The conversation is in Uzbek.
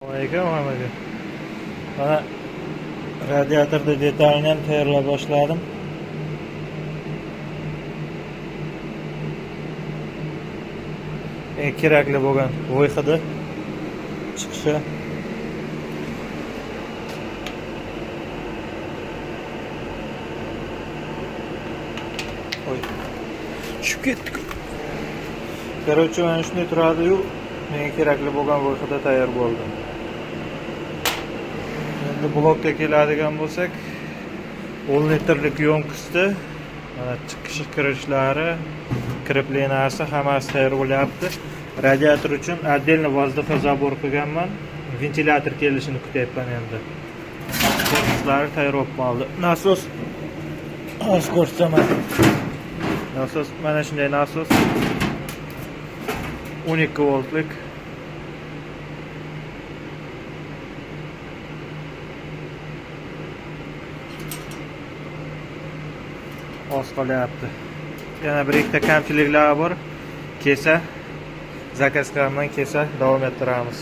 Assalomu alaykum. Mana radiatorda detalni ham tayyorlab boshladim. Kerakli bo'lgan voy hidi chiqishi. Oy. Tushib ketdik. Короче, mana shunday turadi-yu, menga kerakli bo'lgan voy hidi tayyor bo'ldi. Endi blokka keladigan bo'lsak, 10 litrlik yo'nqisda mana chiqish kirishlari, kreplenasi hammasi tayyor bo'lyapti. Radiator uchun отдельно воздуха забор qilganman. Ventilyator kelishini kutyapman endi. Korpuslari tayyor bo'lib qoldi. Nasos ko'rsataman. Nasos mana shunday nasos. 12 voltlik. Oz qolyapti. Yana bir ikkita kamchiliklari bor. Kesa zakaz qilaman, kesa davom ettiramiz.